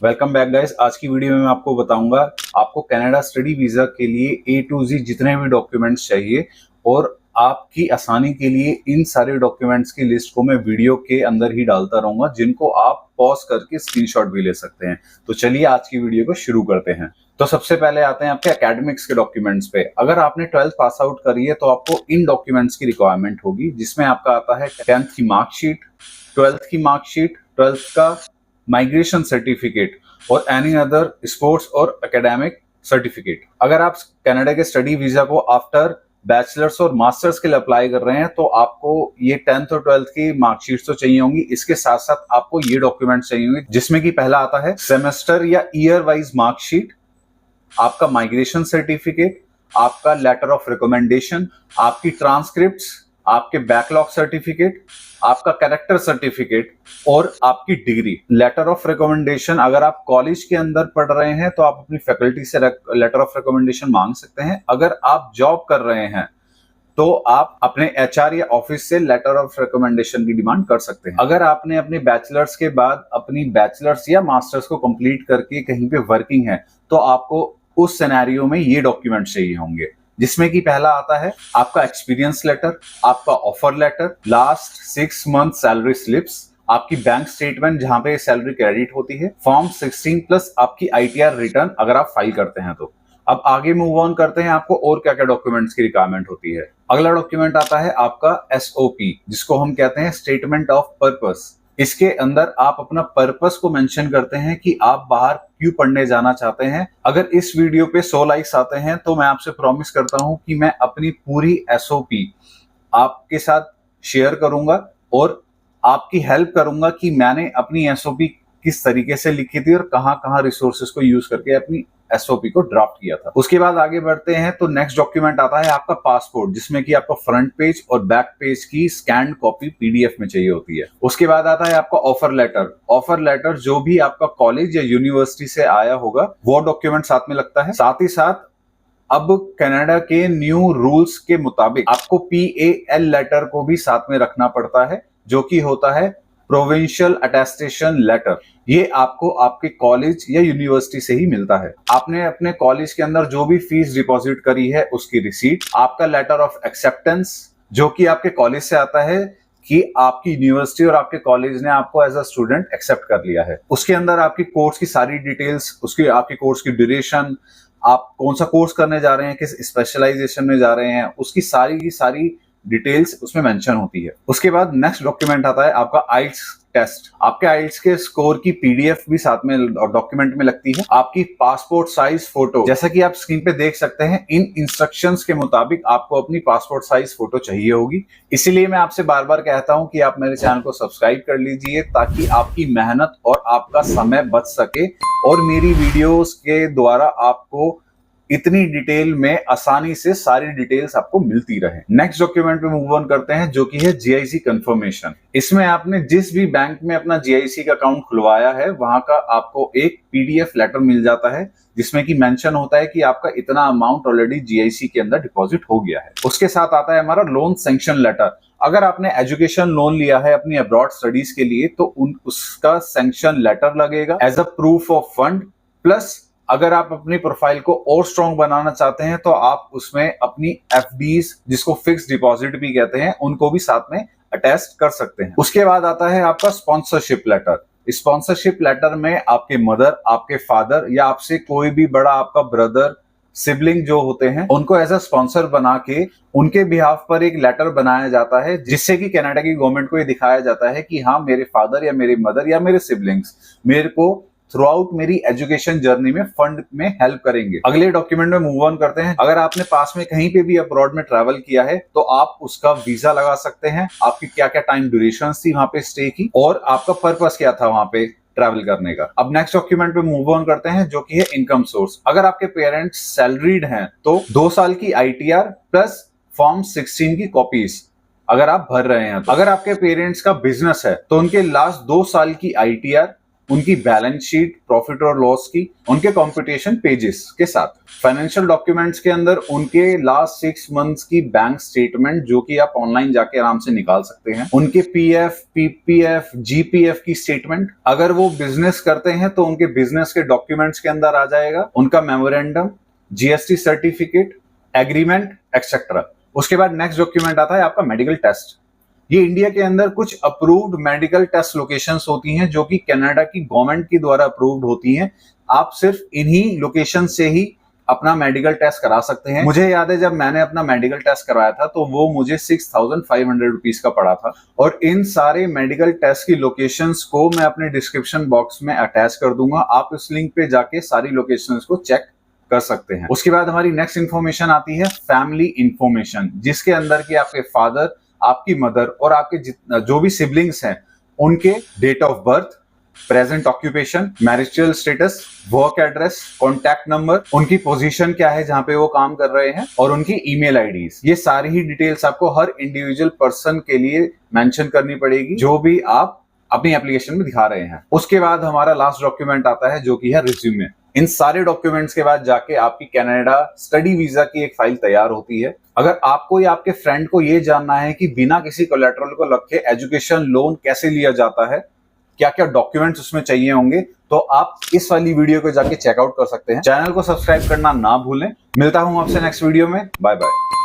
Welcome back guys. आज की video में मैं आपको बताऊंगा आपको कनाडा स्टडी वीजा के लिए ए टू जी जितने भी डॉक्यूमेंट्स चाहिए, और आपकी आसानी के लिए इन सारे डॉक्यूमेंट्स की लिस्ट को मैं वीडियो के अंदर ही डालता रहूंगा, जिनको आप पॉज करके स्क्रीनशॉट भी ले सकते हैं। तो चलिए आज की वीडियो को शुरू करते हैं। तो सबसे पहले आते हैं आपके एकेडमिक्स के डॉक्यूमेंट्स पे। अगर आपने 12th पास आउट करी है तो आपको इन डॉक्यूमेंट्स की रिक्वायरमेंट होगी, जिसमें आपका आता है 10th की मार्कशीट, 12th की मार्कशीट, 12th का माइग्रेशन सर्टिफिकेट और एनी अदर स्पोर्ट्स और एकेडमिक सर्टिफिकेट। अगर आप कनाडा के स्टडी वीजा को आफ्टर बैचलर्स और मास्टर्स के लिए अप्लाई कर रहे हैं तो आपको ये 10th और 12th की मार्कशीट तो चाहिए होंगी। इसके साथ साथ आपको ये डॉक्यूमेंट चाहिए होंगे, जिसमें कि पहला आता है सेमेस्टर या ईयर वाइज मार्कशीट, आपका माइग्रेशन सर्टिफिकेट, आपका लेटर ऑफ रिकमेंडेशन, आपकी ट्रांसक्रिप्ट्स, आपके बैकलॉग सर्टिफिकेट, आपका कैरेक्टर सर्टिफिकेट और आपकी डिग्री। लेटर ऑफ रिकमेंडेशन, अगर आप कॉलेज के अंदर पढ़ रहे हैं तो आप अपनी फैकल्टी से लेटर ऑफ रिकमेंडेशन मांग सकते हैं। अगर आप जॉब कर रहे हैं तो आप अपने एचआर या ऑफिस से लेटर ऑफ रिकमेंडेशन की डिमांड कर सकते हैं। अगर आपने अपने बैचलर्स के बाद अपनी बैचलर्स या मास्टर्स को कंप्लीट करके कहीं पे वर्किंग है तो आपको उस सिनेरियो में ये डॉक्यूमेंट चाहिए होंगे, जिसमें कि पहला आता है आपका एक्सपीरियंस लेटर, आपका offer letter, last 6 month salary slips, आपकी बैंक स्टेटमेंट जहां पे सैलरी क्रेडिट होती है, फॉर्म 16 प्लस आपकी आईटीआर रिटर्न अगर आप फाइल करते हैं तो। अब आगे मूव ऑन करते हैं, आपको और क्या क्या डॉक्यूमेंट्स की रिक्वायरमेंट होती है। अगला डॉक्यूमेंट आता है आपका एसओपी, जिसको हम कहते हैं स्टेटमेंट ऑफ पर्पस। इसके अंदर आप अपना पर्पस को मेंशन करते हैं कि आप बाहर क्यों पढ़ने जाना चाहते हैं। अगर इस वीडियो पे 100 लाइक्स आते हैं तो मैं आपसे प्रॉमिस करता हूं कि मैं अपनी पूरी एसओपी आपके साथ शेयर करूंगा और आपकी हेल्प करूंगा कि मैंने अपनी एसओपी किस तरीके से लिखी थी और कहां कहां रिसोर्सेज को यूज करके अपनी एसओपी को ड्राफ्ट किया था। उसके बाद आगे बढ़ते हैं तो नेक्स्ट डॉक्यूमेंट आता है आपका पासपोर्ट, जिसमें कि आपका फ्रंट पेज और बैक पेज की स्कैन्ड कॉपी पीडीएफ में चाहिए होती है। उसके बाद आता है आपका ऑफर लेटर। ऑफर लेटर जो भी आपका कॉलेज या यूनिवर्सिटी से आया होगा वो डॉक्यूमेंट साथ में लगता है। साथ ही साथ अब कनाडा के न्यू रूल्स के मुताबिक आपको पीएएल लेटर को भी साथ में रखना पड़ता है, जो कि होता है प्रोविंशियल अटेस्टेशन लेटर। ये आपको आपके कॉलेज या यूनिवर्सिटी से ही मिलता है। आपने अपने कॉलेज के अंदर जो भी फीस डिपॉजिट करी है उसकी रिसीट, आपका लेटर ऑफ एक्सेप्टेंस जो कि आपके कॉलेज से आता है कि आपकी यूनिवर्सिटी और आपके कॉलेज ने आपको एज अ स्टूडेंट एक्सेप्ट कर लिया है। उसके अंदर आपकी कोर्स की सारी डिटेल्स, उसकी आपकी कोर्स की ड्यूरेशन, आप कौन सा कोर्स करने जा रहे हैं, किस स्पेशलाइजेशन में जा रहे हैं, उसकी सारी की सारी डिटेल्स उसमें मेंशन होती है। उसके बाद नेक्स्ट डॉक्यूमेंट आता है आपका आइल्स टेस्ट। आपके आइल्स के स्कोर की पीडीएफ भी साथ में डॉक्यूमेंट में लगती है। आपकी पासपोर्ट साइज फोटो, जैसा कि आप स्क्रीन पे देख सकते हैं, इन इंस्ट्रक्शंस के मुताबिक आपको अपनी पासपोर्ट साइज फोटो चाहिए होगी। इसीलिए मैं आपसे बार बार कहता हूं कि आप मेरे चैनल को सब्सक्राइब कर लीजिए, ताकि आपकी मेहनत और आपका समय बच सके और मेरी वीडियोस के द्वारा आपको इतनी डिटेल में आसानी से सारी डिटेल्स आपको मिलती रहे। नेक्स्ट डॉक्यूमेंट पे मूव ऑन करते हैं, जो कि है जीआईसी कंफर्मेशन। इसमें आपने जिस भी बैंक में अपना जीआईसी का अकाउंट खुलवाया है वहां का आपको एक पीडीएफ लेटर मिल जाता है, जिसमें कि मेंशन होता है कि आपका इतना अमाउंट ऑलरेडी जीआईसी के अंदर डिपॉजिट हो गया है। उसके साथ आता है हमारा लोन सैंक्शन लेटर। अगर आपने एजुकेशन लोन लिया है अपनी अब्रॉड स्टडीज के लिए तो उसका सैंक्शन लेटर लगेगा as a proof of fund. Plus अगर आप अपनी प्रोफाइल को और स्ट्रॉन्ग बनाना चाहते हैं तो आप उसमें अपनी एफडीज, जिसको फिक्स डिपॉजिट भी कहते हैं, उनको भी साथ में अटैच कर सकते हैं। उसके बाद आता है आपका स्पॉन्सरशिप लेटर। स्पॉन्सरशिप लेटर में आपके मदर, आपके फादर या आपसे कोई भी बड़ा आपका ब्रदर, सिबलिंग जो होते हैं, उनको एज अ स्पॉन्सर बना के उनके बिहाफ पर एक लेटर बनाया जाता है, जिससे कि कनाडा की गवर्नमेंट को ये दिखाया जाता है कि हाँ, मेरे फादर या मेरी मदर या मेरे सिबलिंग्स मेरे को थ्रू आउट मेरी एजुकेशन जर्नी में फंड में हेल्प करेंगे। अगले डॉक्यूमेंट में मूव ऑन करते हैं। अगर आपने पास में कहीं पे भी अब्रॉड में ट्रैवल किया है तो आप उसका वीजा लगा सकते हैं, आपकी क्या क्या टाइम ड्यूरेशन थी वहां पे स्टे की और आपका पर्पस क्या था वहां पे ट्रैवल करने का। अब नेक्स्ट डॉक्यूमेंट पे मूव ऑन करते हैं, जो कि है इनकम सोर्स। अगर आपके पेरेंट्स सैलरीड हैं तो 2 साल की आईटीआर प्लस फॉर्म 16 की कॉपीज अगर आप भर रहे हैं तो। अगर आपके पेरेंट्स का बिजनेस है तो उनके लास्ट 2 साल की आईटीआर उनकी बैलेंस शीट, प्रॉफिट और लॉस की, उनके कॉम्पिटिशन पेजेस के साथ। फाइनेंशियल डॉक्यूमेंट्स के अंदर उनके लास्ट 6 मंथ्स की बैंक स्टेटमेंट, जो कि आप ऑनलाइन जाके आराम से निकाल सकते हैं, उनके पीएफ, पीपीएफ, जीपीएफ की स्टेटमेंट, अगर वो बिजनेस करते हैं तो उनके बिजनेस के डॉक्यूमेंट्स के अंदर आ जाएगा, उनका memorandum, GST certificate, agreement etcetera. उसके बाद नेक्स्ट डॉक्यूमेंट आता है आपका मेडिकल टेस्ट। ये इंडिया के अंदर कुछ अप्रूव्ड मेडिकल टेस्ट लोकेशंस होती हैं जो कि कनाडा की गवर्नमेंट के द्वारा अप्रूव्ड होती हैं। आप सिर्फ इन्हीं लोकेशन से ही अपना मेडिकल टेस्ट करा सकते हैं। मुझे याद है जब मैंने अपना मेडिकल टेस्ट करवाया था तो वो मुझे 6,500 रुपीज का पड़ा था। और इन सारे मेडिकल टेस्ट की लोकेशंस को मैं अपने डिस्क्रिप्शन बॉक्स में अटैच कर दूंगा। आप इस लिंक पे जाके सारी लोकेशंस को चेक कर सकते हैं। उसके बाद हमारी नेक्स्ट इंफॉर्मेशन आती है फैमिली इंफॉर्मेशन, जिसके अंदर की आपके फादर, आपकी मदर और आपके जो भी सिबलिंग्स हैं उनके date of birth, present occupation, marital status, work address, contact number, उनकी पोजीशन क्या है जहां पे वो काम कर रहे हैं और उनकी ईमेल आईडीज। ये सारी ही डिटेल्स आपको हर इंडिविजुअल पर्सन के लिए मेंशन करनी पड़ेगी जो भी आप अपनी एप्लीकेशन में दिखा रहे हैं। उसके बाद हमारा लास्ट डॉक्यूमेंट आता है जो कि है रिज्यूमे। इन सारे डॉक्यूमेंट्स के बाद जाके आपकी कनाडा स्टडी वीजा की एक फाइल तैयार होती है। अगर आपको या आपके फ्रेंड को ये जानना है कि बिना किसी कोलैटरल को रखे एजुकेशन लोन कैसे लिया जाता है, क्या क्या डॉक्यूमेंट्स उसमें चाहिए होंगे, तो आप इस वाली वीडियो को जाके चेकआउट कर सकते हैं। चैनल को सब्सक्राइब करना ना भूलें। मिलता हूं आपसे नेक्स्ट वीडियो में। Bye bye.